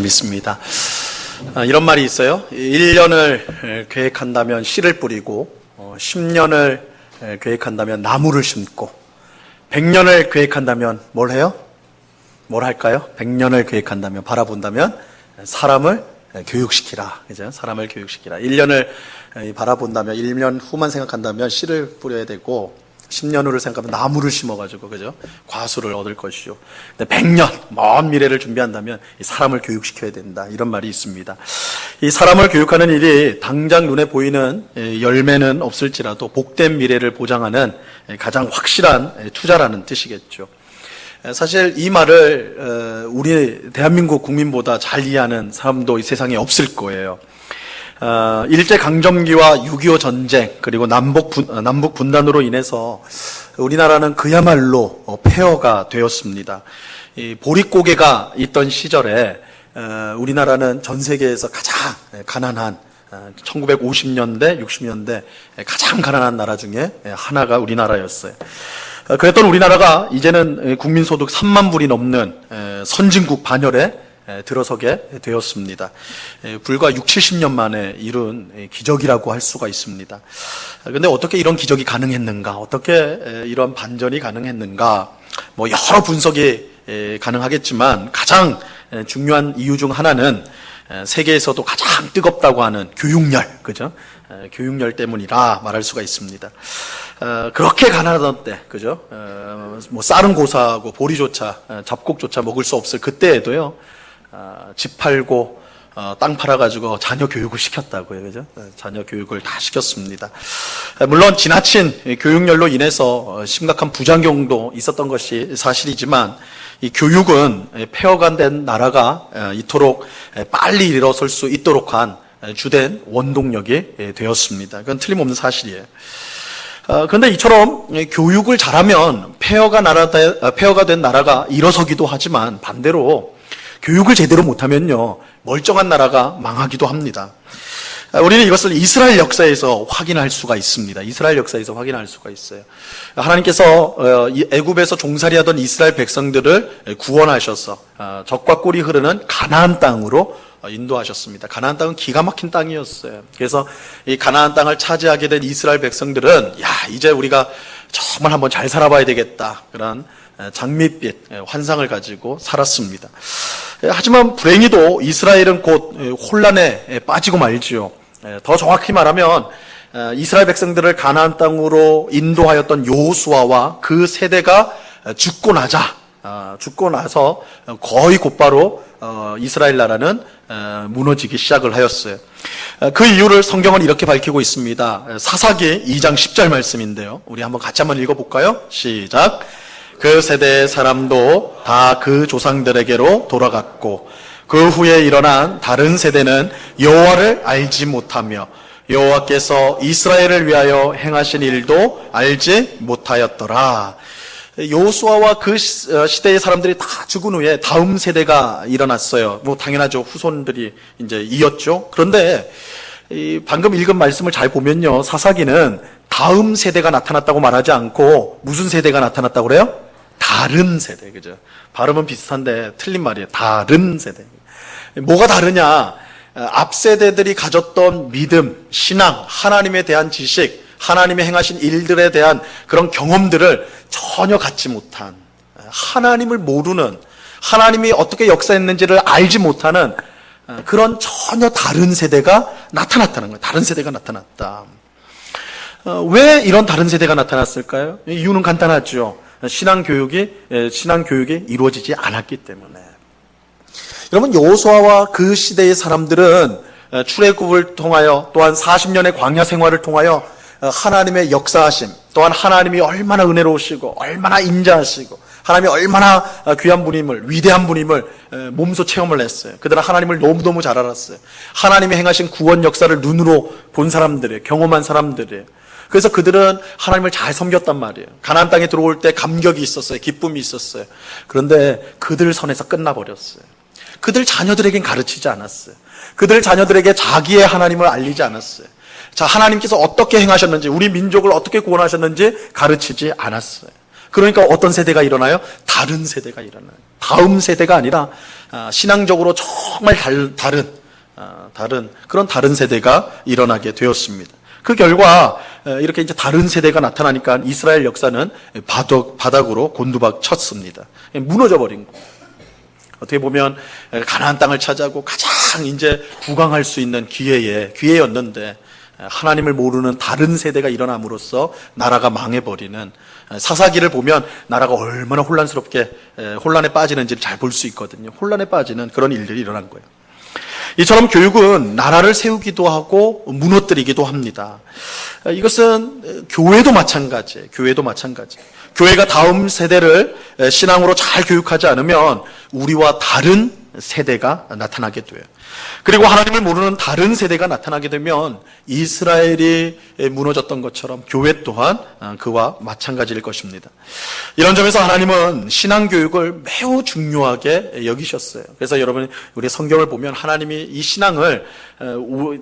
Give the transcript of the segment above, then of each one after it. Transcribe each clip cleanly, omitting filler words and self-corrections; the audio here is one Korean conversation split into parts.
믿습니다. 이런 말이 있어요. 1년을 계획한다면 씨를 뿌리고 10년을 계획한다면 나무를 심고 100년을 계획한다면 뭘 해요? 뭘 할까요? 100년을 계획한다면, 바라본다면 사람을 교육시키라. 그죠? 사람을 교육시키라. 1년을 바라본다면, 1년 후만 생각한다면 씨를 뿌려야 되고 10년 후를 생각하면 나무를 심어가지고, 그죠? 과수를 얻을 것이죠. 근데 100년, 먼 미래를 준비한다면 이 사람을 교육시켜야 된다. 이런 말이 있습니다. 이 사람을 교육하는 일이 당장 눈에 보이는 열매는 없을지라도 복된 미래를 보장하는 가장 확실한 투자라는 뜻이겠죠. 사실 이 말을 우리 대한민국 국민보다 잘 이해하는 사람도 이 세상에 없을 거예요. 일제강점기와 6.25 전쟁, 그리고 남북 분단으로 인해서 우리나라는 그야말로 폐허가 되었습니다. 이 보릿고개가 있던 시절에 우리나라는 전 세계에서 가장 가난한 1950년대, 60년대 가장 가난한 나라 중에 하나가 우리나라였어요. 그랬던 우리나라가 이제는 국민소득 3만 불이 넘는 선진국 반열에 들어서게 되었습니다. 불과 6, 70년 만에 이룬 기적이라고 할 수가 있습니다. 그런데 어떻게 이런 기적이 가능했는가? 어떻게 이런 반전이 가능했는가? 여러 분석이 가능하겠지만 가장 중요한 이유 중 하나는 세계에서도 가장 뜨겁다고 하는 교육열, 그죠? 교육열 때문이라 말할 수가 있습니다. 그렇게 가난하던 때, 그죠? 쌀은 고사하고 보리조차, 잡곡조차 먹을 수 없을 그때에도요, 집 팔고, 땅 팔아가지고 자녀 교육을 시켰다고요, 그죠? 자녀 교육을 다 시켰습니다. 물론 지나친 교육열로 인해서 심각한 부작용도 있었던 것이 사실이지만, 이 교육은 폐허가 된 나라가 이토록 빨리 일어설 수 있도록 한 주된 원동력이 되었습니다. 그건 틀림없는 사실이에요. 그런데 이처럼 교육을 잘하면 폐허가 된 나라가 일어서기도 하지만 반대로 교육을 제대로 못하면요, 멀쩡한 나라가 망하기도 합니다. 우리는 이것을 이스라엘 역사에서 확인할 수가 있습니다. 이스라엘 역사에서 확인할 수가 있어요. 하나님께서 애굽에서 종살이하던 이스라엘 백성들을 구원하셔서 적과 꿀이 흐르는 가나안 땅으로 인도하셨습니다. 가나안 땅은 기가 막힌 땅이었어요. 그래서 이 가나안 땅을 차지하게 된 이스라엘 백성들은 이제 우리가 정말 한번 잘 살아봐야 되겠다, 그런 장밋빛 환상을 가지고 살았습니다. 하지만 불행히도 이스라엘은 곧 혼란에 빠지고 말지요. 더 정확히 말하면 이스라엘 백성들을 가나안 땅으로 인도하였던 여호수아와 그 세대가 죽고 나서 거의 곧바로 이스라엘 나라는 무너지기 시작을 하였어요. 그 이유를 성경은 이렇게 밝히고 있습니다. 사사기 2장 10절 말씀인데요. 우리 같이 한번 읽어볼까요? 시작. 그 세대의 사람도 다 그 조상들에게로 돌아갔고 그 후에 일어난 다른 세대는 여호와를 알지 못하며 여호와께서 이스라엘을 위하여 행하신 일도 알지 못하였더라. 여호수아와 그 시대의 사람들이 다 죽은 후에 다음 세대가 일어났어요. 당연하죠. 후손들이 이제 이었죠. 그런데 방금 읽은 말씀을 잘 보면요, 사사기는 다음 세대가 나타났다고 말하지 않고 무슨 세대가 나타났다고 그래요? 다른 세대, 그죠? 발음은 비슷한데 틀린 말이에요. 다른 세대. 뭐가 다르냐? 앞 세대들이 가졌던 믿음, 신앙, 하나님에 대한 지식, 하나님의 행하신 일들에 대한 그런 경험들을 전혀 갖지 못한, 하나님을 모르는, 하나님이 어떻게 역사했는지를 알지 못하는 그런 전혀 다른 세대가 나타났다는 거예요. 다른 세대가 나타났다. 왜 이런 다른 세대가 나타났을까요? 이유는 간단하죠. 신앙 교육이 이루어지지 않았기 때문에. 여러분, 여호수아와 그 시대의 사람들은 출애굽을 통하여 또한 40년의 광야 생활을 통하여 하나님의 역사하심, 또한 하나님이 얼마나 은혜로우시고 얼마나 인자하시고 하나님이 얼마나 귀한 분임을, 위대한 분임을 몸소 체험을 했어요. 그들은 하나님을 너무너무 잘 알았어요. 하나님이 행하신 구원 역사를 눈으로 본 사람들이에요. 경험한 사람들이에요. 그래서 그들은 하나님을 잘 섬겼단 말이에요. 가나안 땅에 들어올 때 감격이 있었어요. 기쁨이 있었어요. 그런데 그들 선에서 끝나버렸어요. 그들 자녀들에겐 가르치지 않았어요. 그들 자녀들에게 자기의 하나님을 알리지 않았어요. 자, 하나님께서 어떻게 행하셨는지, 우리 민족을 어떻게 구원하셨는지 가르치지 않았어요. 그러니까 어떤 세대가 일어나요? 다른 세대가 일어나요. 다음 세대가 아니라 신앙적으로 정말 다른 그런 다른 세대가 일어나게 되었습니다. 그 결과 이렇게 이제 다른 세대가 나타나니까 이스라엘 역사는 바닥으로 곤두박 쳤습니다. 무너져 버린 거예요. 어떻게 보면 가나안 땅을 차지하고 가장 이제 부강할 수 있는 기회였는데 하나님을 모르는 다른 세대가 일어남으로써 나라가 망해버리는, 사사기를 보면 나라가 얼마나 혼란에 빠지는지를 잘 볼 수 있거든요. 혼란에 빠지는 그런 일들이 일어난 거예요. 이처럼 교육은 나라를 세우기도 하고 무너뜨리기도 합니다. 이것은 교회도 마찬가지예요. 교회가 다음 세대를 신앙으로 잘 교육하지 않으면 우리와 다른 세대가 나타나게 돼요. 그리고 하나님을 모르는 다른 세대가 나타나게 되면 이스라엘이 무너졌던 것처럼 교회 또한 그와 마찬가지일 것입니다. 이런 점에서 하나님은 신앙교육을 매우 중요하게 여기셨어요. 그래서 여러분, 우리 성경을 보면 하나님이 이 신앙을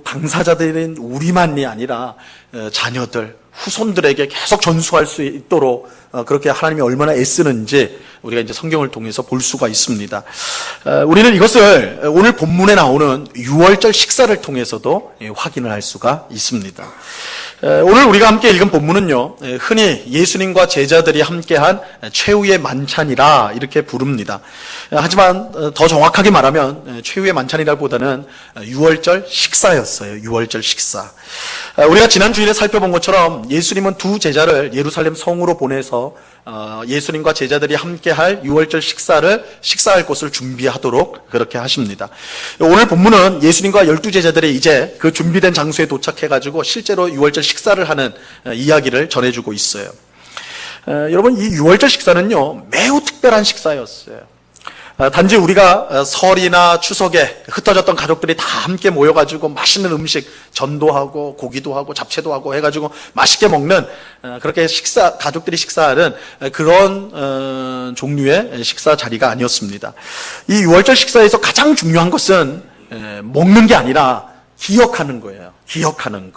당사자들인 우리만이 아니라 자녀들, 후손들에게 계속 전수할 수 있도록 그렇게 하나님이 얼마나 애쓰는지 우리가 이제 성경을 통해서 볼 수가 있습니다. 우리는 이것을 오늘 본문에 나오는 유월절 식사를 통해서도 확인을 할 수가 있습니다. 오늘 우리가 함께 읽은 본문은요, 흔히 예수님과 제자들이 함께한 최후의 만찬이라 이렇게 부릅니다. 하지만 더 정확하게 말하면 최후의 만찬이라기보다는 유월절 식사였어요. 유월절 식사. 우리가 지난 주일에 살펴본 것처럼 예수님은 두 제자를 예루살렘 성으로 보내서 예수님과 제자들이 함께할 유월절 식사할 곳을 준비하도록 그렇게 하십니다. 오늘 본문은 예수님과 12제자들이 이제 그 준비된 장소에 도착해가지고 실제로 유월절 식사를 하는 이야기를 전해주고 있어요. 여러분, 이 유월절 식사는요, 매우 특별한 식사였어요. 단지 우리가 설이나 추석에 흩어졌던 가족들이 다 함께 모여가지고 맛있는 음식, 전도하고 고기도 하고 잡채도 하고 해가지고 맛있게 먹는, 그렇게 가족들이 식사하는 그런 종류의 식사 자리가 아니었습니다. 이 유월절 식사에서 가장 중요한 것은 먹는 게 아니라 기억하는 거예요. 기억하는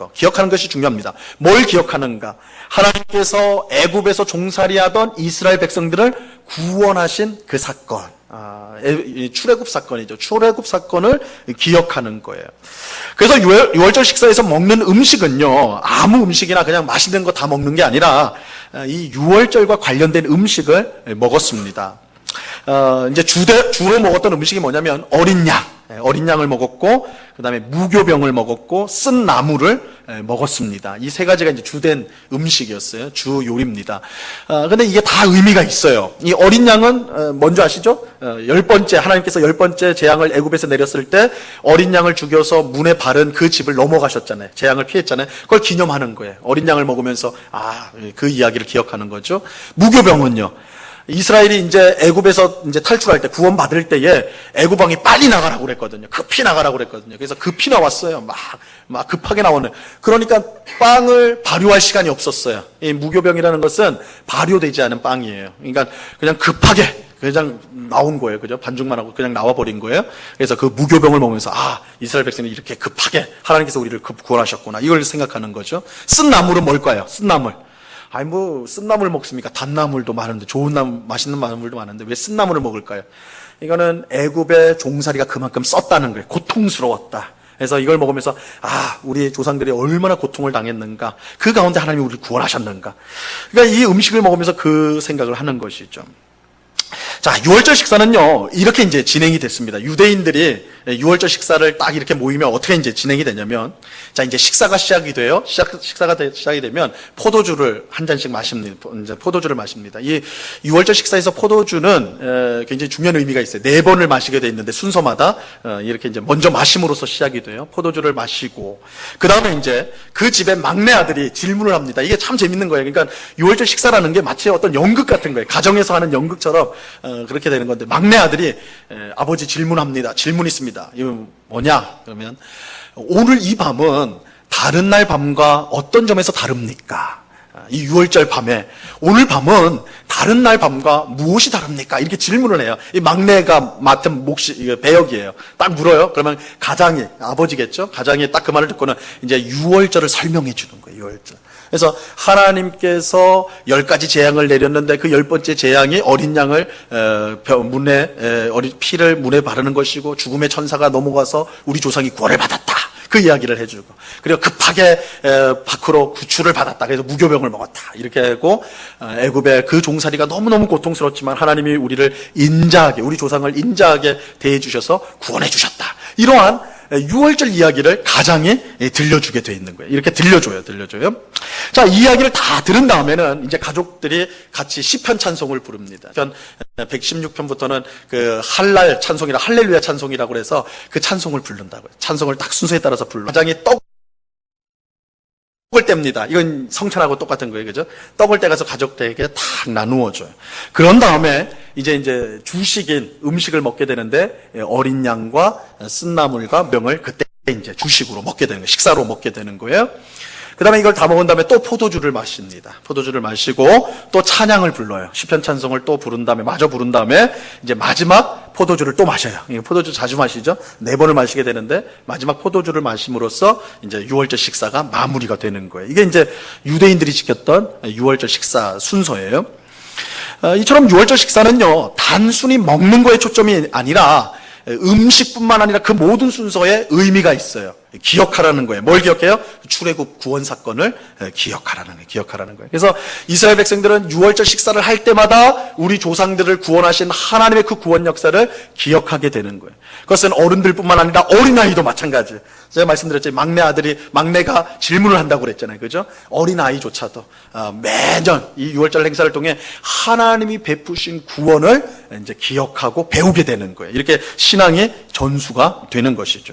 것이 중요합니다. 뭘 기억하는가? 하나님께서 애굽에서 종살이하던 이스라엘 백성들을 구원하신 그 사건. 출애굽 사건이죠. 출애굽 사건을 기억하는 거예요. 그래서 유월절 식사에서 먹는 음식은요, 아무 음식이나 그냥 맛있는 거 다 먹는 게 아니라 이 유월절과 관련된 음식을 먹었습니다. 이제 주로 먹었던 음식이 뭐냐면 어린 양을 먹었고, 그 다음에 무교병을 먹었고, 쓴 나물을 먹었습니다. 이 세 가지가 이제 주된 음식이었어요. 주 요리입니다. 근데 이게 다 의미가 있어요. 이 어린 양은 먼저 아시죠? 하나님께서 10번째 재앙을 애굽에서 내렸을 때 어린 양을 죽여서 문에 바른 그 집을 넘어가셨잖아요. 재앙을 피했잖아요. 그걸 기념하는 거예요. 어린 양을 먹으면서 그 이야기를 기억하는 거죠. 무교병은요, 이스라엘이 이제 애굽에서 이제 탈출할 때, 구원받을 때에 애굽 왕이 빨리 나가라고 그랬거든요. 급히 나가라고 그랬거든요. 그래서 급히 나왔어요. 막 급하게 나오는. 그러니까 빵을 발효할 시간이 없었어요. 이 무교병이라는 것은 발효되지 않은 빵이에요. 그러니까 그냥 급하게 그냥 나온 거예요. 그죠? 반죽만 하고 그냥 나와버린 거예요. 그래서 그 무교병을 먹으면서, 이스라엘 백성이 이렇게 급하게 하나님께서 우리를 구원하셨구나. 이걸 생각하는 거죠. 쓴 나물은 뭘까요? 쓴 나물. 쓴 나물 먹습니까? 단나물도 많은데, 좋은 나물, 맛있는 나물도 많은데, 왜 쓴 나물을 먹을까요? 이거는 애굽의 종살이가 그만큼 썼다는 거예요. 고통스러웠다. 그래서 이걸 먹으면서, 우리 조상들이 얼마나 고통을 당했는가. 그 가운데 하나님이 우리를 구원하셨는가. 그러니까 이 음식을 먹으면서 그 생각을 하는 것이죠. 자, 유월절 식사는요, 이렇게 이제 진행이 됐습니다. 유대인들이 유월절 식사를 딱 이렇게 모이면 어떻게 이제 진행이 되냐면, 자, 이제 식사가 시작이 돼요. 식사가 시작이 되면 포도주를 한 잔씩 마십니다. 이제 포도주를 마십니다. 이 유월절 식사에서 포도주는 굉장히 중요한 의미가 있어요. 4번을 마시게 돼 있는데 순서마다 이렇게 이제 먼저 마심으로써 시작이 돼요. 포도주를 마시고, 그 다음에 이제 그 집의 막내 아들이 질문을 합니다. 이게 참 재밌는 거예요. 그러니까 유월절 식사라는 게 마치 어떤 연극 같은 거예요. 가정에서 하는 연극처럼 그렇게 되는 건데, 막내 아들이 아버지 질문합니다. 질문 있습니다. 이거 뭐냐? 그러면 오늘 이 밤은 다른 날 밤과 어떤 점에서 다릅니까? 이 유월절 밤에 오늘 밤은 다른 날 밤과 무엇이 다릅니까? 이렇게 질문을 해요. 이 막내가 맡은 배역이에요. 딱 물어요. 그러면 가장이, 아버지겠죠? 가장이 딱 그 말을 듣고는 이제 유월절을 설명해 주는 거예요. 유월절. 그래서 하나님께서 10가지 재앙을 내렸는데 그 10번째 재앙이 어린 양을 피를 문에 바르는 것이고 죽음의 천사가 넘어가서 우리 조상이 구원을 받았다. 그 이야기를 해주고, 그리고 급하게 밖으로 구출을 받았다. 그래서 무교병을 먹었다. 이렇게 하고 애굽의 그 종살이가 너무너무 고통스럽지만 하나님이 우리를 인자하게, 우리 조상을 인자하게 대해주셔서 구원해 주셨다. 이러한 유월절 이야기를 가장이 들려주게 돼 있는 거예요. 이렇게 들려줘요. 자, 이 이야기를 다 들은 다음에는 이제 가족들이 같이 시편 찬송을 부릅니다. 116편부터는 그 할랄 찬송이라 할렐루야 찬송이라고 해서 그 찬송을 부른다고요. 찬송을 딱 순서에 따라서 불러. 가장이 떡을 뗍니다. 이건 성찬하고 똑같은 거예요. 그죠? 떡을 떼가서 가족들에게 딱 나누어줘요. 그런 다음에 이제 주식인 음식을 먹게 되는데 어린 양과 쓴나물과 명을 그때 이제 주식으로 먹게 되는 거예요. 식사로 먹게 되는 거예요. 그 다음에 이걸 다 먹은 다음에 또 포도주를 마십니다. 포도주를 마시고 또 찬양을 불러요. 시편 찬송을 또 부른 다음에, 마저 부른 다음에 이제 마지막 포도주를 또 마셔요. 포도주 자주 마시죠? 4번을 마시게 되는데 마지막 포도주를 마심으로써 이제 유월절 식사가 마무리가 되는 거예요. 이게 이제 유대인들이 지켰던 유월절 식사 순서예요. 이처럼 유월절 식사는요, 단순히 먹는 거에 초점이 아니라 음식뿐만 아니라 그 모든 순서에 의미가 있어요. 기억하라는 거예요. 뭘 기억해요? 출애굽 구원 사건을 기억하라는 거예요. 그래서 이스라엘 백성들은 유월절 식사를 할 때마다 우리 조상들을 구원하신 하나님의 그 구원 역사를 기억하게 되는 거예요. 그것은 어른들뿐만 아니라 어린아이도 마찬가지. 제가 말씀드렸죠. 막내가 질문을 한다고 그랬잖아요. 그죠? 어린아이조차도 매년 이 유월절 행사를 통해 하나님이 베푸신 구원을 이제 기억하고 배우게 되는 거예요. 이렇게 신앙의 전수가 되는 것이죠.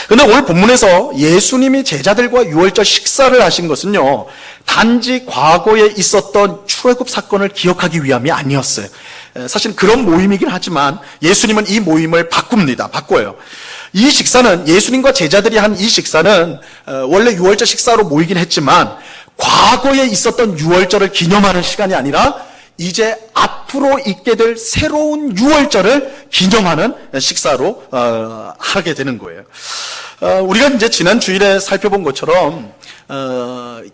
근데 오늘 본문에서 예수님이 제자들과 유월절 식사를 하신 것은요, 단지 과거에 있었던 출애굽 사건을 기억하기 위함이 아니었어요. 사실 그런 모임이긴 하지만 예수님은 이 모임을 바꿔요. 이 식사는, 예수님과 제자들이 한 이 식사는 원래 유월절 식사로 모이긴 했지만 과거에 있었던 유월절을 기념하는 시간이 아니라 이제 앞으로 있게 될 새로운 유월절을 기념하는 식사로 하게 되는 거예요. 우리가 이제 지난 주일에 살펴본 것처럼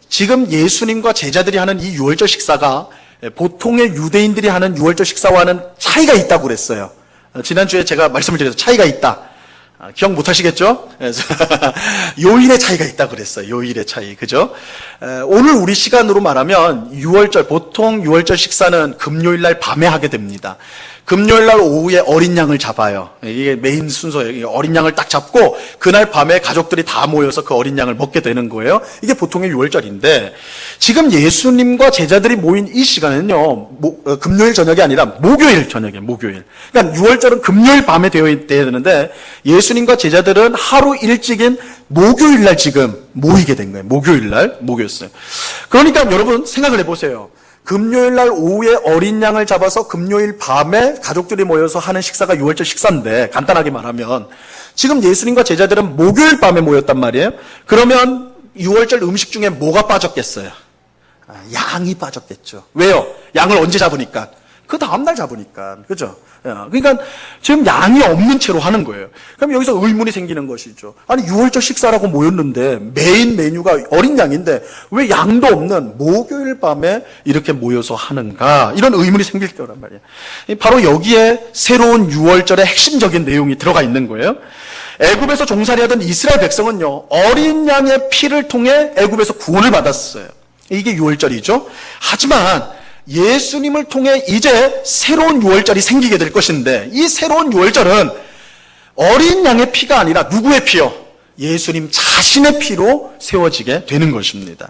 지금 예수님과 제자들이 하는 이 유월절 식사가 보통의 유대인들이 하는 유월절 식사와는 차이가 있다고 그랬어요. 지난주에 제가 말씀을 드려서 차이가 있다. 기억 못 하시겠죠? 요일의 차이가 있다고 그랬어요. 요일의 차이. 그죠? 오늘 우리 시간으로 말하면 보통 유월절 식사는 금요일 날 밤에 하게 됩니다. 금요일 날 오후에 어린 양을 잡아요. 이게 메인 순서예요. 어린 양을 딱 잡고 그날 밤에 가족들이 다 모여서 그 어린 양을 먹게 되는 거예요. 이게 보통의 유월절인데 지금 예수님과 제자들이 모인 이 시간은요, 금요일 저녁이 아니라 목요일 저녁이에요. 목요일. 그러니까 유월절은 금요일 밤에 되어야 되는데 예수님과 제자들은 하루 일찍인 목요일 날 지금 모이게 된 거예요. 목요일 날 모였어요. 그러니까 여러분 생각을 해보세요. 금요일 날 오후에 어린 양을 잡아서 금요일 밤에 가족들이 모여서 하는 식사가 유월절 식사인데, 간단하게 말하면 지금 예수님과 제자들은 목요일 밤에 모였단 말이에요. 그러면 유월절 음식 중에 뭐가 빠졌겠어요? 양이 빠졌겠죠. 왜요? 양을 언제 잡으니까? 그 다음날 잡으니까. 그죠? 그러니까 지금 양이 없는 채로 하는 거예요. 그럼 여기서 의문이 생기는 것이죠. 아니 유월절 식사라고 모였는데 메인 메뉴가 어린 양인데 왜 양도 없는 목요일 밤에 이렇게 모여서 하는가? 이런 의문이 생길 거란 말이에요. 바로 여기에 새로운 유월절의 핵심적인 내용이 들어가 있는 거예요. 애굽에서 종살이하던 이스라엘 백성은요, 어린 양의 피를 통해 애굽에서 구원을 받았어요. 이게 유월절이죠. 하지만 예수님을 통해 이제 새로운 유월절이 생기게 될 것인데, 이 새로운 유월절은 어린 양의 피가 아니라 누구의 피요? 예수님 자신의 피로 세워지게 되는 것입니다.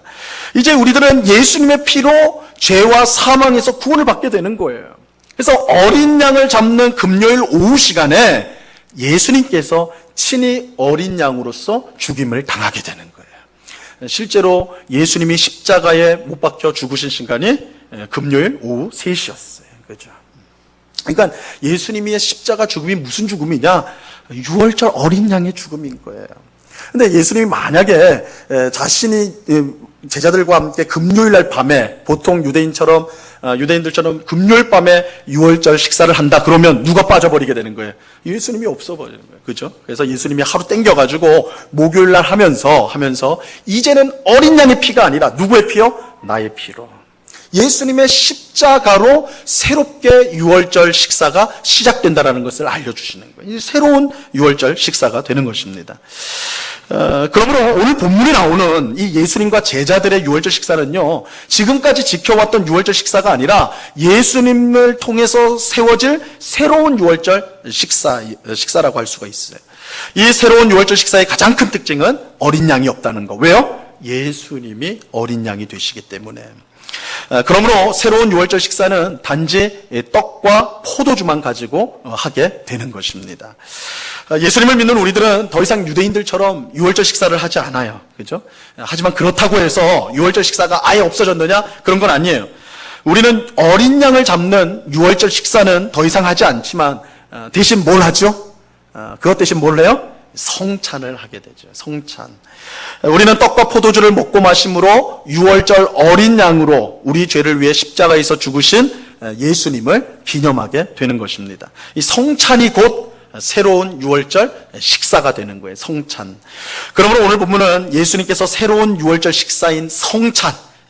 이제 우리들은 예수님의 피로 죄와 사망에서 구원을 받게 되는 거예요. 그래서 어린 양을 잡는 금요일 오후 시간에 예수님께서 친히 어린 양으로서 죽임을 당하게 되는 거예요. 실제로 예수님이 십자가에 못 박혀 죽으신 시간이 금요일 오후 3시였어요. 그죠? 그러니까 예수님의 십자가 죽음이 무슨 죽음이냐? 유월절 어린 양의 죽음인 거예요. 근데 예수님이 만약에 자신이 제자들과 함께 금요일 날 밤에 보통 유대인들처럼 금요일 밤에 유월절 식사를 한다 그러면 누가 빠져버리게 되는 거예요? 예수님이 없어버리는 거예요. 그죠? 그래서 예수님이 하루 땡겨가지고 목요일 날 하면서 이제는 어린 양의 피가 아니라 누구의 피요? 나의 피로. 예수님의 십자가로 새롭게 유월절 식사가 시작된다는 것을 알려주시는 거예요. 새로운 유월절 식사가 되는 것입니다. 그러므로 오늘 본문에 나오는 이 예수님과 제자들의 유월절 식사는요, 지금까지 지켜왔던 유월절 식사가 아니라 예수님을 통해서 세워질 새로운 유월절 식사라고 할 수가 있어요. 이 새로운 유월절 식사의 가장 큰 특징은 어린 양이 없다는 거. 왜요? 예수님이 어린 양이 되시기 때문에. 그러므로 새로운 유월절 식사는 단지 떡과 포도주만 가지고 하게 되는 것입니다. 예수님을 믿는 우리들은 더 이상 유대인들처럼 유월절 식사를 하지 않아요. 그죠? 하지만 그렇다고 해서 유월절 식사가 아예 없어졌느냐? 그런 건 아니에요. 우리는 어린 양을 잡는 유월절 식사는 더 이상 하지 않지만 대신 뭘 하죠? 그것 대신 뭘 해요? 성찬을 하게 되죠. 성찬. 우리는 떡과 포도주를 먹고 마심으로 유월절 어린 양으로 우리 죄를 위해 십자가에서 죽으신 예수님을 기념하게 되는 것입니다. 이 성찬이 곧 새로운 유월절 식사가 되는 거예요. 성찬. 그러므로 오늘 본문은 예수님께서 새로운 유월절 식사인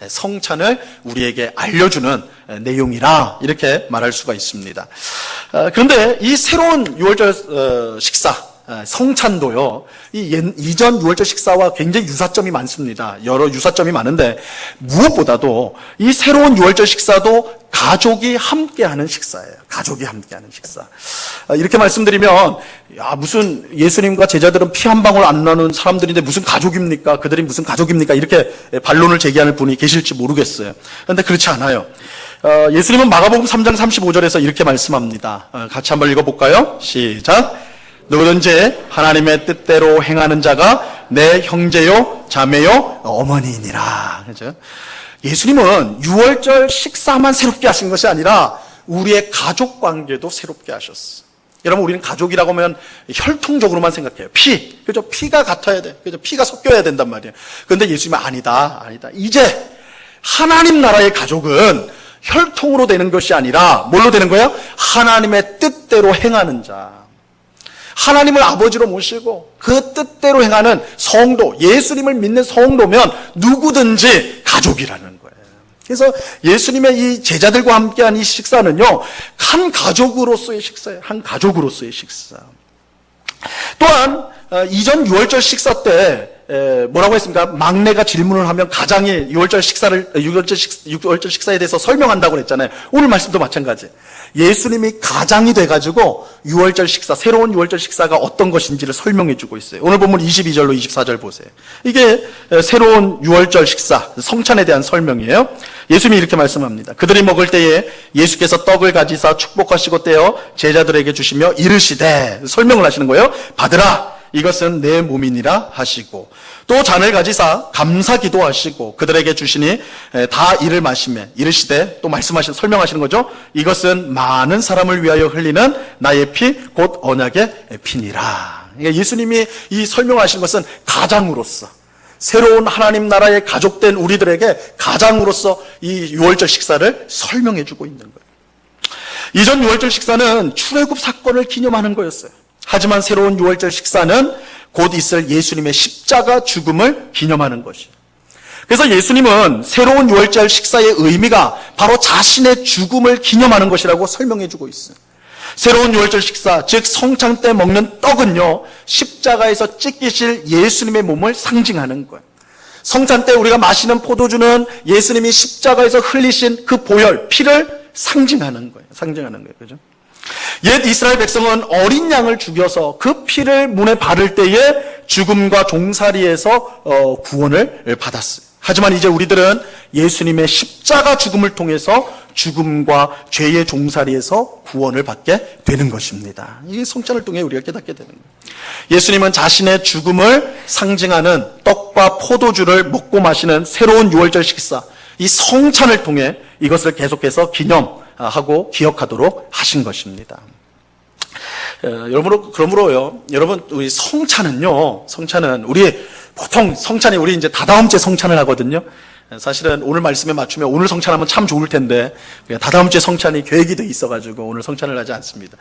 성찬을 우리에게 알려주는 내용이라 이렇게 말할 수가 있습니다. 그런데 이 새로운 유월절 식사 성찬도요, 이전 유월절 식사와 굉장히 유사점이 많습니다. 여러 유사점이 많은데, 무엇보다도 이 새로운 유월절 식사도 가족이 함께하는 식사예요. 가족이 함께하는 식사. 이렇게 말씀드리면, 무슨 예수님과 제자들은 피 한 방울 안 나눈 사람들인데 무슨 가족입니까? 그들이 무슨 가족입니까? 이렇게 반론을 제기하는 분이 계실지 모르겠어요. 그런데 그렇지 않아요. 예수님은 마가복음 3장 35절에서 이렇게 말씀합니다. 같이 한번 읽어볼까요? 시작. 누구든지 하나님의 뜻대로 행하는 자가 내 형제요, 자매요, 어머니이니라. 그죠? 예수님은 유월절 식사만 새롭게 하신 것이 아니라 우리의 가족 관계도 새롭게 하셨어. 여러분, 우리는 가족이라고 하면 혈통적으로만 생각해요. 그죠? 피가 같아야 돼. 그죠? 피가 섞여야 된단 말이에요. 그런데 예수님은 아니다. 이제 하나님 나라의 가족은 혈통으로 되는 것이 아니라 뭘로 되는 거예요? 하나님의 뜻대로 행하는 자. 하나님을 아버지로 모시고 그 뜻대로 행하는 성도, 예수님을 믿는 성도면 누구든지 가족이라는 거예요. 그래서 예수님의 이 제자들과 함께한 이 식사는요, 한 가족으로서의 식사예요. 한 가족으로서의 식사. 또한 이전 유월절 식사 때 뭐라고 했습니까? 막내가 질문을 하면 가장이 유월절 식사에 대해서 설명한다고 그랬잖아요. 오늘 말씀도 마찬가지. 예수님이 가장이 돼가지고 유월절 식사, 새로운 유월절 식사가 어떤 것인지를 설명해 주고 있어요. 오늘 보면 22절로 24절 보세요. 이게 새로운 유월절 식사, 성찬에 대한 설명이에요. 예수님이 이렇게 말씀합니다. 그들이 먹을 때에 예수께서 떡을 가지사 축복하시고 떼어 제자들에게 주시며 이르시되, 설명을 하시는 거예요. 받으라, 이것은 내 몸이니라 하시고, 또 잔을 가지사 감사 기도하시고 그들에게 주시니 다 이를 마시며 이르시되, 또 설명하시는 거죠. 이것은 많은 사람을 위하여 흘리는 나의 피 곧 언약의 피니라. 그러니까 예수님이 이 설명하시는 것은 가장으로서, 새로운 하나님 나라의 가족된 우리들에게 가장으로서 이 유월절 식사를 설명해 주고 있는 거예요. 이전 유월절 식사는 출애굽 사건을 기념하는 거였어요. 하지만 새로운 유월절 식사는 곧 있을 예수님의 십자가 죽음을 기념하는 것이에요. 그래서 예수님은 새로운 유월절 식사의 의미가 바로 자신의 죽음을 기념하는 것이라고 설명해 주고 있어요. 새로운 유월절 식사, 즉 성찬 때 먹는 떡은요, 십자가에서 찢기실 예수님의 몸을 상징하는 거예요. 성찬 때 우리가 마시는 포도주는 예수님이 십자가에서 흘리신 그 보혈, 피를 상징하는 거예요. 그죠? 옛 이스라엘 백성은 어린 양을 죽여서 그 피를 문에 바를 때에 죽음과 종살이에서 구원을 받았어요. 하지만 이제 우리들은 예수님의 십자가 죽음을 통해서 죽음과 죄의 종살이에서 구원을 받게 되는 것입니다. 이 성찬을 통해 우리가 깨닫게 되는 거예요. 예수님은 자신의 죽음을 상징하는 떡과 포도주를 먹고 마시는 새로운 유월절 식사, 이 성찬을 통해 이것을 계속해서 기념하고 기억하도록 하신 것입니다. 그러므로요, 여러분, 우리 성찬은 우리 보통 성찬이 우리 이제 다다음 주에 성찬을 하거든요. 사실은 오늘 말씀에 맞추면 오늘 성찬하면 참 좋을 텐데 다다음 주에 성찬이 계획이 돼 있어가지고 오늘 성찬을 하지 않습니다.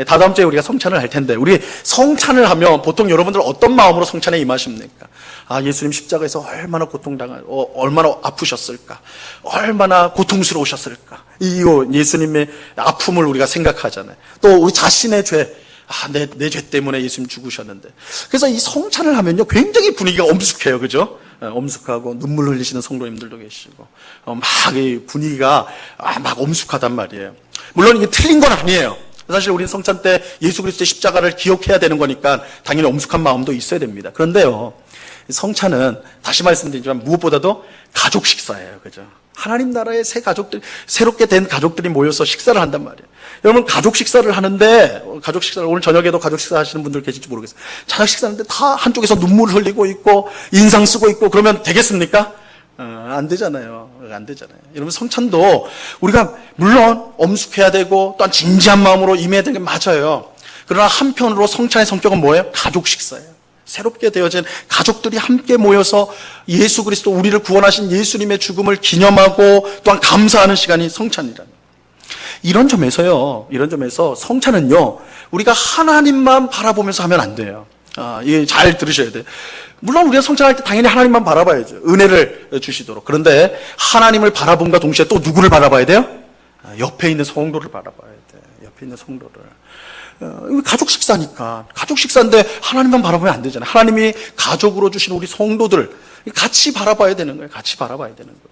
다다음 주에 우리가 성찬을 할 텐데 우리 성찬을 하면 보통 여러분들 어떤 마음으로 성찬에 임하십니까? 아, 예수님 십자가에서 얼마나 얼마나 아프셨을까? 얼마나 고통스러우셨을까? 이 예수님의 아픔을 우리가 생각하잖아요. 또 우리 자신의 죄, 내 죄 때문에 예수님 죽으셨는데. 그래서 이 성찬을 하면요, 굉장히 분위기가 엄숙해요. 그죠? 엄숙하고 눈물 흘리시는 성도님들도 계시고, 막 이 분위기가 막 엄숙하단 말이에요. 물론 이게 틀린 건 아니에요. 사실 우리는 성찬 때 예수 그리스도의 십자가를 기억해야 되는 거니까 당연히 엄숙한 마음도 있어야 됩니다. 그런데요, 성찬은 다시 말씀드리지만 무엇보다도 가족 식사예요. 그죠? 하나님 나라의 새롭게 된 가족들이 모여서 식사를 한단 말이에요. 여러분, 가족 식사를 하는데, 오늘 저녁에도 가족 식사 하시는 분들 계실지 모르겠어요. 저녁 식사하는데 다 한쪽에서 눈물을 흘리고 있고, 인상 쓰고 있고, 그러면 되겠습니까? 안 되잖아요. 안 되잖아요. 여러분, 성찬도 우리가 물론 엄숙해야 되고, 또한 진지한 마음으로 임해야 되는 게 맞아요. 그러나 한편으로 성찬의 성격은 뭐예요? 가족 식사예요. 새롭게 되어진 가족들이 함께 모여서 예수 그리스도 우리를 구원하신 예수님의 죽음을 기념하고 또한 감사하는 시간이 성찬이라는. 이런 점에서 성찬은요, 우리가 하나님만 바라보면서 하면 안 돼요. 이게 잘 들으셔야 돼요. 물론 우리가 성찬할 때 당연히 하나님만 바라봐야죠. 은혜를 주시도록. 그런데 하나님을 바라봄과 동시에 또 누구를 바라봐야 돼요? 옆에 있는 성도를 바라봐야 돼요. 옆에 있는 성도를. 가족 식사니까. 가족 식사인데 하나님만 바라보면 안 되잖아요. 하나님이 가족으로 주신 우리 성도들 같이 바라봐야 되는 거예요. 같이 바라봐야 되는 거예요.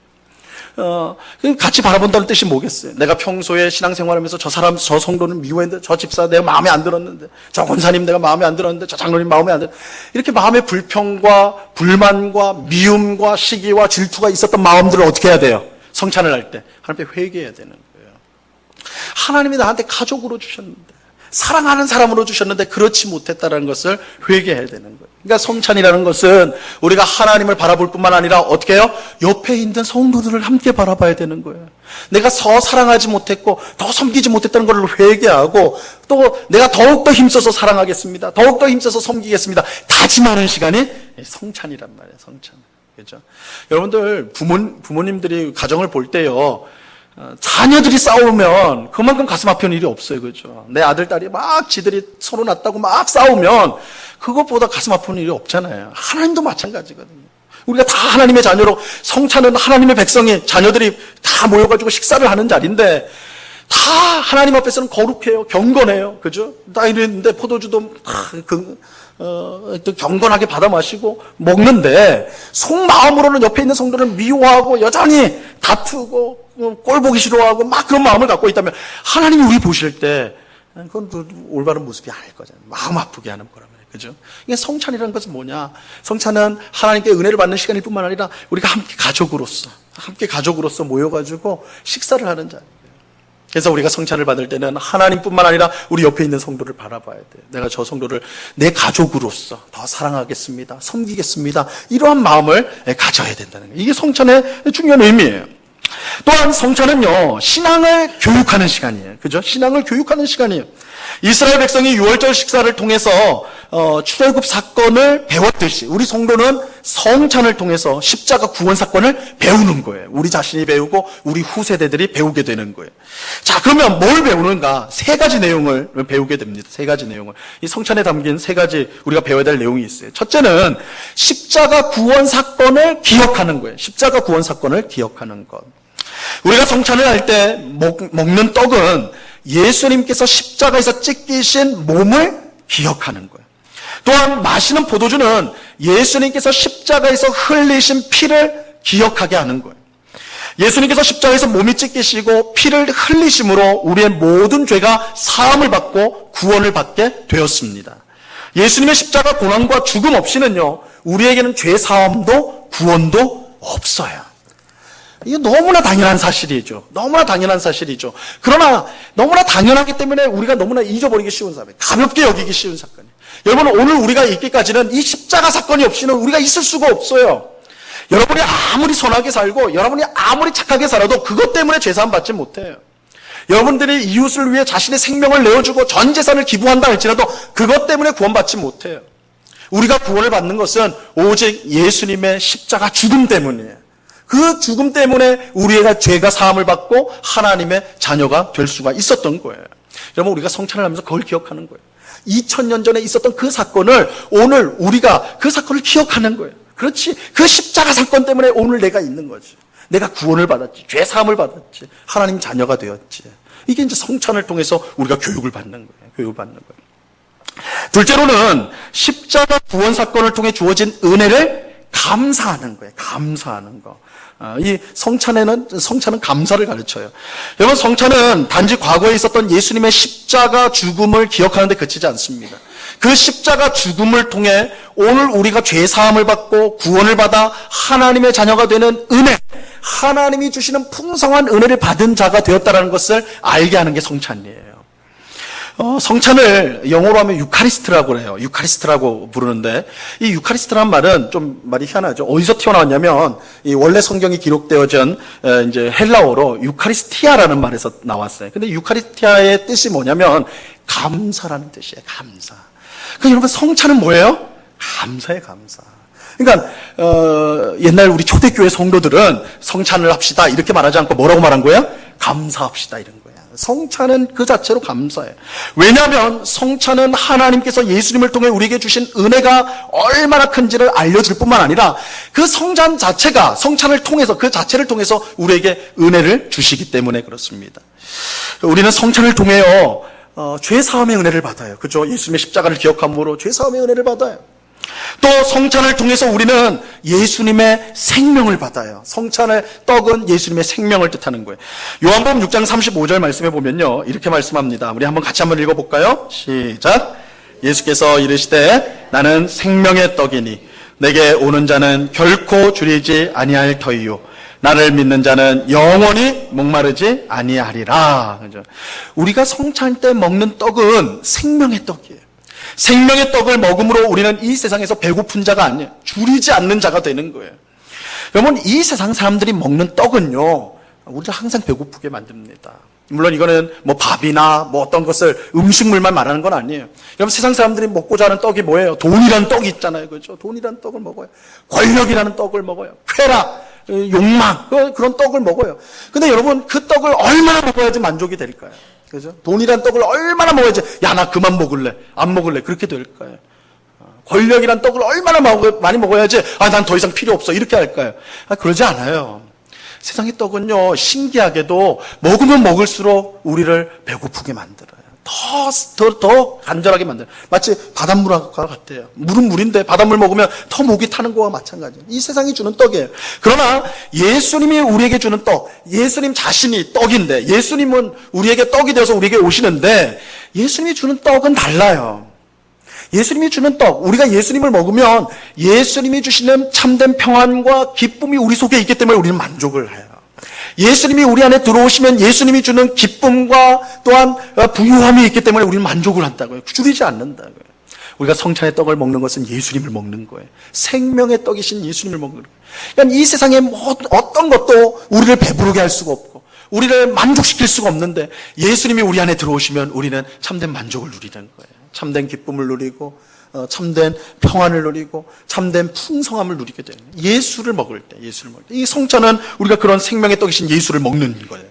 같이 바라본다는 뜻이 뭐겠어요? 내가 평소에 신앙생활하면서 저 성도는 미워했는데, 저 집사 내가 마음에 안 들었는데, 저 권사님 내가 마음에 안 들었는데, 저 장로님 마음에 안 들었는데, 이렇게 마음의 불평과 불만과 미움과 시기와 질투가 있었던 마음들을 어떻게 해야 돼요? 성찬을 할 때 하나님께 회개해야 되는 거예요. 하나님이 나한테 가족으로 주셨는데, 사랑하는 사람으로 주셨는데 그렇지 못했다는 것을 회개해야 되는 거예요. 그러니까 성찬이라는 것은 우리가 하나님을 바라볼 뿐만 아니라 어떻게 해요? 옆에 있는 성도들을 함께 바라봐야 되는 거예요. 내가 더 사랑하지 못했고 더 섬기지 못했다는 것을 회개하고, 또 내가 더욱더 힘써서 사랑하겠습니다, 더욱더 힘써서 섬기겠습니다, 다짐하는 시간이 성찬이란 말이에요. 성찬. 그렇죠? 여러분들 부모님들이 가정을 볼 때요, 자녀들이 싸우면 그만큼 가슴 아픈 일이 없어요. 그렇죠? 내 아들, 딸이 막 지들이 서로 낫다고 막 싸우면 그것보다 가슴 아픈 일이 없잖아요. 하나님도 마찬가지거든요. 우리가 다 하나님의 자녀로, 성찬은 하나님의 백성이, 자녀들이 다 모여가지고 식사를 하는 자리인데, 다 하나님 앞에서는 거룩해요. 경건해요. 그죠? 다 이랬는데 포도주도 또 경건하게 받아 마시고 먹는데, 속마음으로는 옆에 있는 성도를 미워하고 여전히 다투고 꼴 보기 싫어하고 막 그런 마음을 갖고 있다면, 하나님이 우리 보실 때 그건 올바른 모습이 아닐 거잖아요. 마음 아프게 하는 거란 말이에요. 그죠? 이게 성찬이라는 것은 뭐냐? 성찬은 하나님께 은혜를 받는 시간일 뿐만 아니라 우리가 함께 가족으로서 모여가지고 식사를 하는 자리예요. 그래서 우리가 성찬을 받을 때는 하나님뿐만 아니라 우리 옆에 있는 성도를 바라봐야 돼요. 내가 저 성도를 내 가족으로서 더 사랑하겠습니다, 섬기겠습니다, 이러한 마음을 가져야 된다는 거예요. 이게 성찬의 중요한 의미예요. 또한 성찬은요, 신앙을 교육하는 시간이에요. 그죠? 신앙을 교육하는 시간이에요. 이스라엘 백성이 유월절 식사를 통해서 출애굽 사건을 배웠듯이 우리 성도는 성찬을 통해서 십자가 구원 사건을 배우는 거예요. 우리 자신이 배우고 우리 후세대들이 배우게 되는 거예요. 자, 그러면 뭘 배우는가? 세 가지 내용을 배우게 됩니다. 세 가지 내용을. 이 성찬에 담긴 세 가지 우리가 배워야 될 내용이 있어요. 첫째는 십자가 구원 사건을 기억하는 거예요. 십자가 구원 사건을 기억하는 것. 우리가 성찬을 할 때 먹는 떡은 예수님께서 십자가에서 찢기신 몸을 기억하는 거예요. 또한 마시는 포도주는 예수님께서 십자가에서 흘리신 피를 기억하게 하는 거예요. 예수님께서 십자가에서 몸이 찢기시고 피를 흘리심으로 우리의 모든 죄가 사함을 받고 구원을 받게 되었습니다. 예수님의 십자가 고난과 죽음 없이는요, 우리에게는 죄 사함도 구원도 없어요. 이게 너무나 당연한 사실이죠. 너무나 당연한 사실이죠. 그러나 너무나 당연하기 때문에 우리가 너무나 잊어버리기 쉬운 사건, 가볍게 여기기 쉬운 사건이에요. 여러분, 오늘 우리가 있기까지는 이 십자가 사건이 없이는 우리가 있을 수가 없어요. 여러분이 아무리 선하게 살고 여러분이 아무리 착하게 살아도 그것 때문에 죄사함 받지 못해요. 여러분들이 이웃을 위해 자신의 생명을 내어주고 전 재산을 기부한다 할지라도 그것 때문에 구원받지 못해요. 우리가 구원을 받는 것은 오직 예수님의 십자가 죽음 때문이에요. 그 죽음 때문에 우리가 죄가 사함을 받고 하나님의 자녀가 될 수가 있었던 거예요. 여러분, 우리가 성찬을 하면서 그걸 기억하는 거예요. 2000년 전에 있었던 그 사건을 오늘 우리가 그 사건을 기억하는 거예요. 그렇지. 그 십자가 사건 때문에 오늘 내가 있는 거지. 내가 구원을 받았지. 죄 사함을 받았지. 하나님 자녀가 되었지. 이게 이제 성찬을 통해서 우리가 교육을 받는 거예요. 교육을 받는 거예요. 둘째로는 십자가 구원 사건을 통해 주어진 은혜를 감사하는 거예요. 감사하는 거. 이 성찬은 감사를 가르쳐요. 여러분, 성찬은 단지 과거에 있었던 예수님의 십자가 죽음을 기억하는 데 그치지 않습니다. 그 십자가 죽음을 통해 오늘 우리가 죄 사함을 받고 구원을 받아 하나님의 자녀가 되는 은혜, 하나님이 주시는 풍성한 은혜를 받은 자가 되었다는 것을 알게 하는 게 성찬이에요. 성찬을 영어로 하면 유카리스트라고 해요. 유카리스트라고 부르는데, 이 유카리스트라는 말은 좀 말이 희한하죠. 어디서 튀어나왔냐면, 이 원래 성경이 기록되어진 이제 헬라어로 유카리스티아라는 말에서 나왔어요. 근데 유카리스티아의 뜻이 뭐냐면 감사라는 뜻이에요. 감사. 그러니까 여러분, 성찬은 뭐예요? 감사예요, 감사. 그러니까 옛날 우리 초대교회 성도들은 성찬을 합시다 이렇게 말하지 않고 뭐라고 말한 거예요? 감사합시다, 이런 거예요. 성찬은 그 자체로 감사해요. 왜냐하면 성찬은 하나님께서 예수님을 통해 우리에게 주신 은혜가 얼마나 큰지를 알려줄 뿐만 아니라 그 성찬 자체가, 성찬을 통해서, 그 자체를 통해서 우리에게 은혜를 주시기 때문에 그렇습니다. 우리는 성찬을 통해요 죄 사함의 은혜를 받아요. 그죠? 예수님의 십자가를 기억함으로 죄 사함의 은혜를 받아요. 또 성찬을 통해서 우리는 예수님의 생명을 받아요. 성찬의 떡은 예수님의 생명을 뜻하는 거예요. 요한복음 6장 35절 말씀해 보면요, 이렇게 말씀합니다. 우리 한번 같이 한번 읽어볼까요? 시작. 예수께서 이르시되 나는 생명의 떡이니 내게 오는 자는 결코 줄이지 아니할 터이요 나를 믿는 자는 영원히 목마르지 아니하리라. 그죠? 우리가 성찬 때 먹는 떡은 생명의 떡이에요. 생명의 떡을 먹음으로 우리는 이 세상에서 배고픈 자가 아니에요. 줄이지 않는 자가 되는 거예요. 여러분, 이 세상 사람들이 먹는 떡은요, 우리를 항상 배고프게 만듭니다. 물론 이거는 뭐 밥이나 뭐 어떤 것을 음식물만 말하는 건 아니에요. 여러분, 세상 사람들이 먹고자 하는 떡이 뭐예요? 돈이라는 떡이 있잖아요. 그렇죠? 돈이라는 떡을 먹어요. 권력이라는 떡을 먹어요. 쾌락, 욕망, 그런 떡을 먹어요. 근데 여러분, 그 떡을 얼마나 먹어야지 만족이 될까요? 그죠? 돈이란 떡을 얼마나 먹어야지, 야, 나 그만 먹을래, 안 먹을래, 그렇게 될까요? 권력이란 떡을 얼마나 많이 먹어야지, 아, 난 더 이상 필요 없어, 이렇게 할까요? 그러지 않아요. 세상의 떡은요, 신기하게도 먹으면 먹을수록 우리를 배고프게 만들어요. 더 간절하게 만들어요. 마치 바닷물과 같아요. 물은 물인데 바닷물 먹으면 더 목이 타는 거와 마찬가지예요. 이 세상이 주는 떡이에요. 그러나 예수님이 우리에게 주는 떡, 예수님 자신이 떡인데, 예수님은 우리에게 떡이 되어서 우리에게 오시는데, 예수님이 주는 떡은 달라요. 예수님이 주는 떡, 우리가 예수님을 먹으면 예수님이 주시는 참된 평안과 기쁨이 우리 속에 있기 때문에 우리는 만족을 해요. 예수님이 우리 안에 들어오시면 예수님이 주는 기쁨과 또한 부유함이 있기 때문에 우리는 만족을 한다고요. 줄이지 않는다고요. 우리가 성찬의 떡을 먹는 것은 예수님을 먹는 거예요. 생명의 떡이신 예수님을 먹는 거예요. 그러니까 이 세상에 어떤 것도 우리를 배부르게 할 수가 없고 우리를 만족시킬 수가 없는데, 예수님이 우리 안에 들어오시면 우리는 참된 만족을 누리는 거예요. 참된 기쁨을 누리고 참된 평안을 누리고 참된 풍성함을 누리게 되는 거예요. 예수를 먹을 때, 이 성찬은 우리가 그런 생명의 떡이신 예수를 먹는 거예요.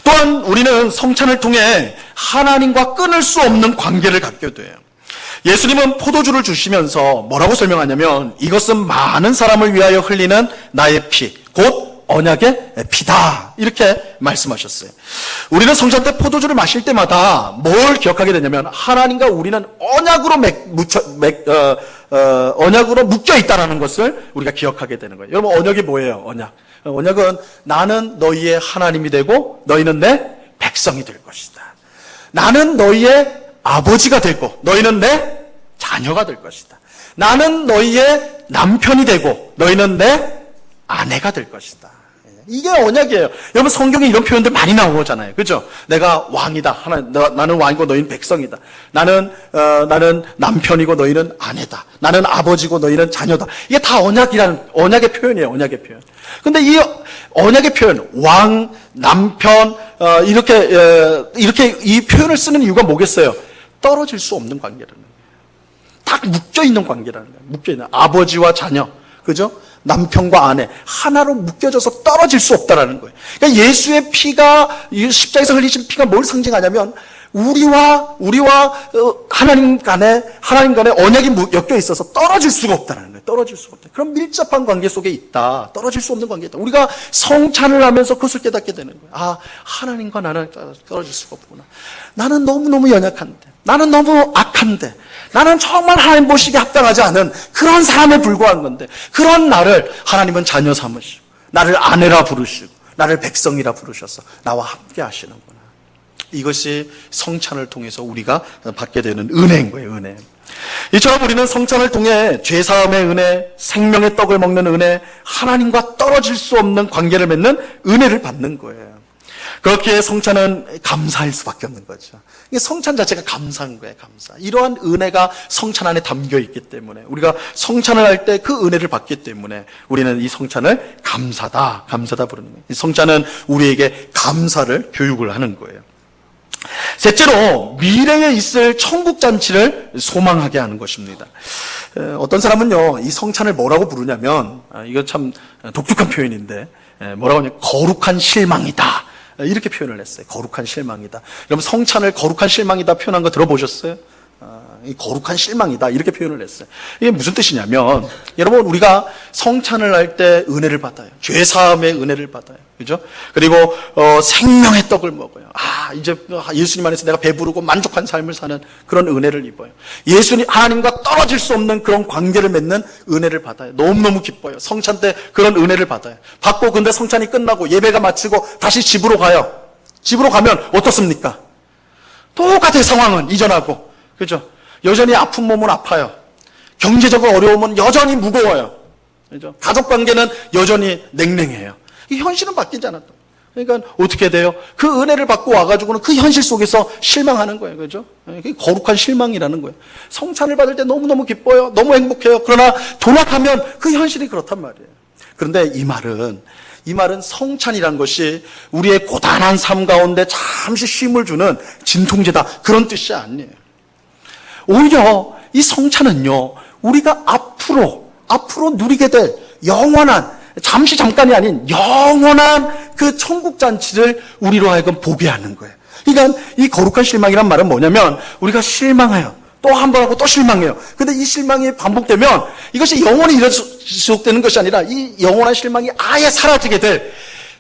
또한 우리는 성찬을 통해 하나님과 끊을 수 없는 관계를 갖게 돼요. 예수님은 포도주를 주시면서 뭐라고 설명하냐면, 이것은 많은 사람을 위하여 흘리는 나의 피, 곧 언약의 피다, 이렇게 말씀하셨어요. 우리는 성찬 때 포도주를 마실 때마다 뭘 기억하게 되냐면, 하나님과 우리는 언약으로 묶여 있다는 것을 우리가 기억하게 되는 거예요. 여러분, 언약이 뭐예요? 언약은 나는 너희의 하나님이 되고 너희는 내 백성이 될 것이다. 나는 너희의 아버지가 되고 너희는 내 자녀가 될 것이다. 나는 너희의 남편이 되고 너희는 내 아내가 될 것이다. 이게 언약이에요. 여러분 성경에 이런 표현들 많이 나오잖아요. 그죠? 내가 왕이다. 나는 왕이고 너희는 백성이다. 나는 남편이고 너희는 아내다. 나는 아버지고 너희는 자녀다. 이게 다 언약의 표현이에요. 언약의 표현. 근데 이 언약의 표현, 왕, 남편, 이렇게 이 표현을 쓰는 이유가 뭐겠어요? 떨어질 수 없는 관계라는 거예요. 딱 묶여있는 관계라는 거예요. 묶여있는. 아버지와 자녀. 그죠? 남편과 아내. 하나로 묶여져서 떨어질 수 없다라는 거예요. 그러니까 예수의 피가, 십자가에서 흘리신 피가 뭘 상징하냐면, 우리와 하나님 간에 언약이 엮여 있어서 떨어질 수가 없다는 거예요. 떨어질 수가 없다. 그런 밀접한 관계 속에 있다. 떨어질 수 없는 관계에 있다. 우리가 성찬을 하면서 그것을 깨닫게 되는 거예요. 아, 하나님과 나는 떨어질 수가 없구나. 나는 너무너무 연약한데, 나는 너무 악한데, 나는 정말 하나님 보시기에 합당하지 않은 그런 사람에 불과한 건데, 그런 나를 하나님은 자녀 삼으시고, 나를 아내라 부르시고, 나를 백성이라 부르셔서 나와 함께 하시는구나. 이것이 성찬을 통해서 우리가 받게 되는 은혜인 거예요. 은혜. 이처럼 우리는 성찬을 통해 죄사함의 은혜, 생명의 떡을 먹는 은혜, 하나님과 떨어질 수 없는 관계를 맺는 은혜를 받는 거예요. 그렇기에 성찬은 감사할 수밖에 없는 거죠. 성찬 자체가 감사한 거예요. 감사. 이러한 은혜가 성찬 안에 담겨 있기 때문에, 우리가 성찬을 할 때 그 은혜를 받기 때문에 우리는 이 성찬을 감사다 부르는 거예요. 이 성찬은 우리에게 감사를 교육을 하는 거예요. 셋째로, 미래에 있을 천국잔치를 소망하게 하는 것입니다. 어떤 사람은요, 이 성찬을 뭐라고 부르냐면, 이거 참 독특한 표현인데, 뭐라고 하냐면, 거룩한 실망이다. 이렇게 표현을 했어요. 거룩한 실망이다. 여러분, 성찬을 거룩한 실망이다 표현한 거 들어보셨어요? 이 거룩한 실망이다. 이렇게 표현을 했어요. 이게 무슨 뜻이냐면, 여러분, 우리가 성찬을 할 때 은혜를 받아요. 죄사함의 은혜를 받아요. 그죠? 그리고, 생명의 떡을 먹어요. 이제 예수님 안에서 내가 배부르고 만족한 삶을 사는 그런 은혜를 입어요. 하나님과 떨어질 수 없는 그런 관계를 맺는 은혜를 받아요. 너무너무 기뻐요. 성찬 때 그런 은혜를 받아요. 받고, 근데 성찬이 끝나고 예배가 마치고 다시 집으로 가요. 집으로 가면 어떻습니까? 똑같은 상황은 이전하고. 그죠? 여전히 아픈 몸은 아파요. 경제적으로 어려움은 여전히 무거워요. 그죠? 가족 관계는 여전히 냉랭해요. 이 현실은 바뀌지 않았다. 그러니까 어떻게 돼요? 그 은혜를 받고 와가지고는 그 현실 속에서 실망하는 거예요. 그죠? 그게 거룩한 실망이라는 거예요. 성찬을 받을 때 너무너무 기뻐요. 너무 행복해요. 그러나 돌아가면 그 현실이 그렇단 말이에요. 그런데 이 말은 성찬이란 것이 우리의 고단한 삶 가운데 잠시 쉼을 주는 진통제다. 그런 뜻이 아니에요. 오히려 이 성찬은요, 우리가 앞으로 누리게 될 영원한, 잠깐이 아닌 영원한 그 천국잔치를 우리로 하여금 보게 하는 거예요. 그러니까 이 거룩한 실망이란 말은 뭐냐면, 우리가 실망해요. 또 한 번 하고 또 실망해요. 근데 이 실망이 반복되면 이것이 영원히 지속되는 것이 아니라 이 영원한 실망이 아예 사라지게 될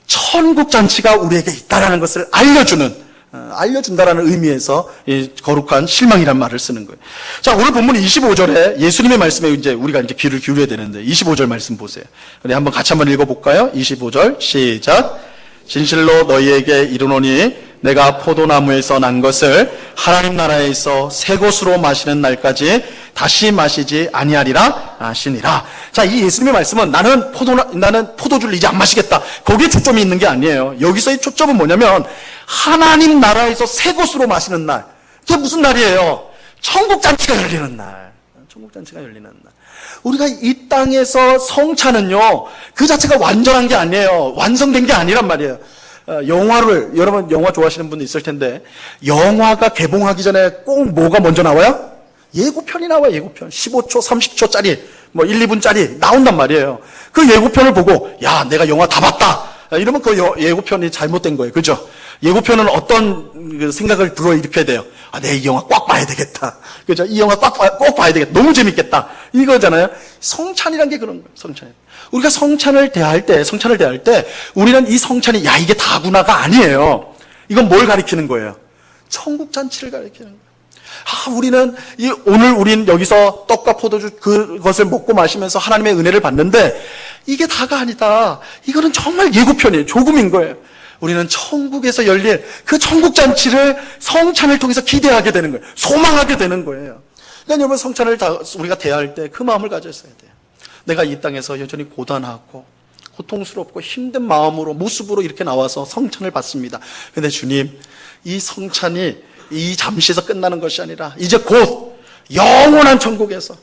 천국잔치가 우리에게 있다라는 것을 알려준다라는 의미에서 이 거룩한 실망이란 말을 쓰는 거예요. 자, 오늘 본문 25절에 예수님의 말씀에 우리가 귀를 기울여야 되는데, 25절 말씀 보세요. 우리 같이 한번 읽어볼까요? 25절, 시작. 진실로 너희에게 이르노니 내가 포도나무에서 난 것을 하나님 나라에서 새 것으로 마시는 날까지 다시 마시지 아니하리라 하시니라. 자, 이 예수님의 말씀은 나는 포도주를 이제 안 마시겠다. 거기에 초점이 있는 게 아니에요. 여기서의 초점은 뭐냐면, 하나님 나라에서 새 것으로 마시는 날. 그게 무슨 날이에요? 천국잔치가 열리는 날. 천국잔치가 열리는 날. 우리가 이 땅에서 성찬은요, 그 자체가 완전한 게 아니에요. 완성된 게 아니란 말이에요. 여러분 영화 좋아하시는 분도 있을 텐데, 영화가 개봉하기 전에 꼭 뭐가 먼저 나와요? 예고편이 나와요. 예고편. 15초, 30초짜리, 1, 2분짜리 나온단 말이에요. 그 예고편을 보고, 야, 내가 영화 다 봤다. 이러면 그 예고편이 잘못된 거예요. 그죠? 예고편은 어떤 생각을 불러일으켜야 돼요. 내 이 영화 꽉 봐야 되겠다. 그죠? 이 영화 꼭 봐야 되겠다. 너무 재밌겠다. 이거잖아요. 성찬이란 게 그런 거예요. 성찬. 우리가 성찬을 대할 때, 우리는 이 성찬이, 이게 다구나가 아니에요. 이건 뭘 가리키는 거예요? 천국잔치를 가리키는 거예요. 오늘 우린 여기서 떡과 포도주 그것을 먹고 마시면서 하나님의 은혜를 받는데, 이게 다가 아니다. 이거는 정말 예고편이에요. 조금인 거예요. 우리는 천국에서 열릴 그 천국잔치를 성찬을 통해서 기대하게 되는 거예요. 소망하게 되는 거예요. 그러니까 여러분, 성찬을 우리가 대할 때 그 마음을 가졌어야 돼요. 내가 이 땅에서 여전히 고단하고 고통스럽고 힘든 마음으로, 모습으로 이렇게 나와서 성찬을 받습니다. 근데 주님, 이 성찬이 이 잠시에서 끝나는 것이 아니라 이제 곧 영원한 천국에서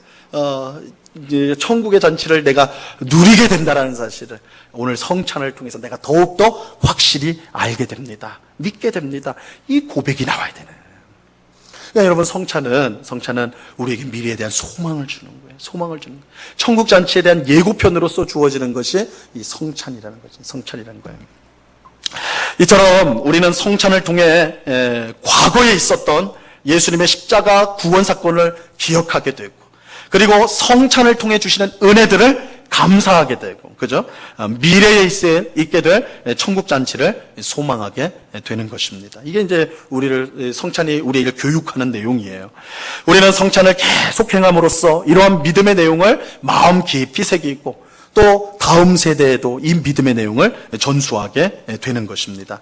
이제 천국의 잔치를 내가 누리게 된다는 사실을 오늘 성찬을 통해서 내가 더욱더 확실히 알게 됩니다. 믿게 됩니다. 이 고백이 나와야 되는. 그러니까 여러분, 성찬은 우리에게 미래에 대한 소망을 주는 거예요. 소망을 주는 거예요. 천국 잔치에 대한 예고편으로서 주어지는 것이 이 성찬이라는 거죠. 성찬이라는 거예요. 이처럼 우리는 성찬을 통해 과거에 있었던 예수님의 십자가 구원 사건을 기억하게 되고, 그리고 성찬을 통해 주시는 은혜들을 감사하게 되고, 그죠? 미래에 있게 될 천국 잔치를 소망하게 되는 것입니다. 이게 이제 성찬이 우리를 교육하는 내용이에요. 우리는 성찬을 계속 행함으로써 이러한 믿음의 내용을 마음 깊이 새기고, 또 다음 세대에도 이 믿음의 내용을 전수하게 되는 것입니다.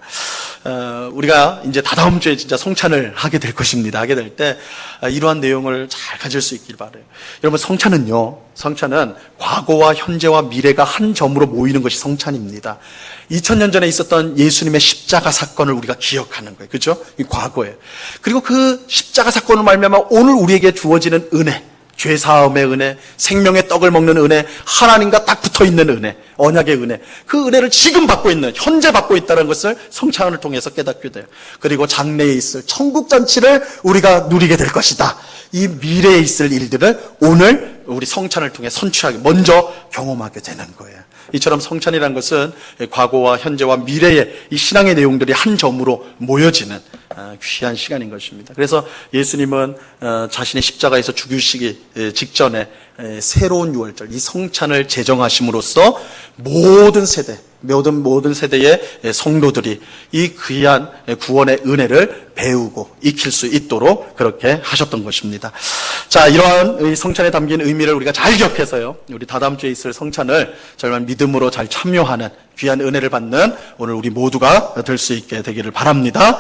우리가 이제 다다음 주에 진짜 성찬을 하게 될 것입니다. 하게 될 때 이러한 내용을 잘 가질 수 있길 바라요. 여러분, 성찬은 과거와 현재와 미래가 한 점으로 모이는 것이 성찬입니다. 2000년 전에 있었던 예수님의 십자가 사건을 우리가 기억하는 거예요. 그렇죠? 이 과거에. 그리고 그 십자가 사건을 말미암아 오늘 우리에게 주어지는 은혜, 죄사함의 은혜, 생명의 떡을 먹는 은혜, 하나님과 딱 붙어있는 은혜, 언약의 은혜, 그 은혜를 지금 받고 있는, 현재 받고 있다는 것을 성찬을 통해서 깨닫게 돼요. 그리고 장래에 있을 천국잔치를 우리가 누리게 될 것이다. 이 미래에 있을 일들을 오늘 우리 성찬을 통해 선취하게, 먼저 경험하게 되는 거예요. 이처럼 성찬이라는 것은 과거와 현재와 미래의 이 신앙의 내용들이 한 점으로 모여지는 귀한 시간인 것입니다. 그래서 예수님은 자신의 십자가에서 죽으시기 직전에 새로운 유월절, 이 성찬을 제정하심으로써 모든 세대의 성도들이 이 귀한 구원의 은혜를 배우고 익힐 수 있도록 그렇게 하셨던 것입니다. 자, 이러한 성찬에 담긴 의미를 우리가 잘 기억해서요, 우리 다다음 주에 있을 성찬을 정말 믿음으로 잘 참여하는 귀한 은혜를 받는 오늘 우리 모두가 될 수 있게 되기를 바랍니다.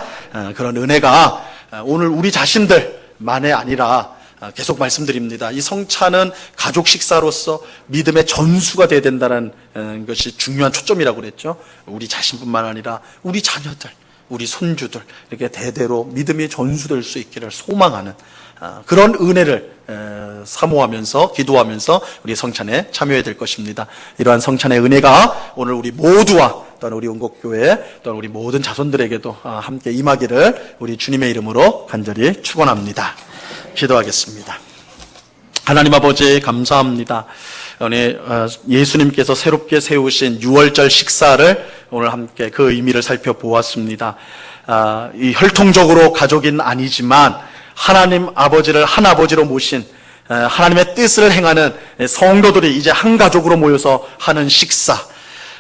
그런 은혜가 오늘 우리 자신들만이 아니라, 계속 말씀드립니다. 이 성찬은 가족 식사로서 믿음의 전수가 되어야 된다는 것이 중요한 초점이라고 그랬죠. 우리 자신뿐만 아니라 우리 자녀들, 우리 손주들, 이렇게 대대로 믿음이 전수될 수 있기를 소망하는 그런 은혜를 사모하면서, 기도하면서 우리 성찬에 참여해야 될 것입니다. 이러한 성찬의 은혜가 오늘 우리 모두와 또한 우리 온곡교회, 또한 우리 모든 자손들에게도 함께 임하기를 우리 주님의 이름으로 간절히 축원합니다. 기도하겠습니다. 하나님 아버지, 감사합니다. 오늘 예수님께서 새롭게 세우신 유월절 식사를 오늘 함께 그 의미를 살펴보았습니다. 이 혈통적으로 가족인 아니지만 하나님 아버지를 한 아버지로 모신 하나님의 뜻을 행하는 성도들이 이제 한 가족으로 모여서 하는 식사,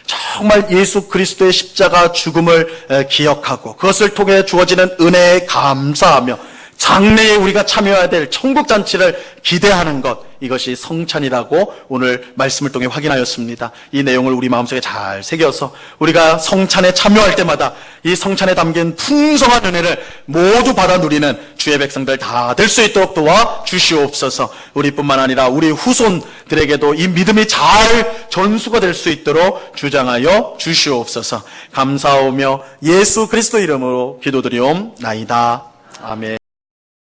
정말 예수 그리스도의 십자가 죽음을 기억하고 그것을 통해 주어지는 은혜에 감사하며 장래에 우리가 참여해야 될 천국잔치를 기대하는 것, 이것이 성찬이라고 오늘 말씀을 통해 확인하였습니다. 이 내용을 우리 마음속에 잘 새겨서 우리가 성찬에 참여할 때마다 이 성찬에 담긴 풍성한 은혜를 모두 받아 누리는 주의 백성들 다 될 수 있도록 도와 주시옵소서. 우리뿐만 아니라 우리 후손들에게도 이 믿음이 잘 전수가 될 수 있도록 주장하여 주시옵소서. 감사하며 예수 그리스도 이름으로 기도드리옵나이다. 아멘.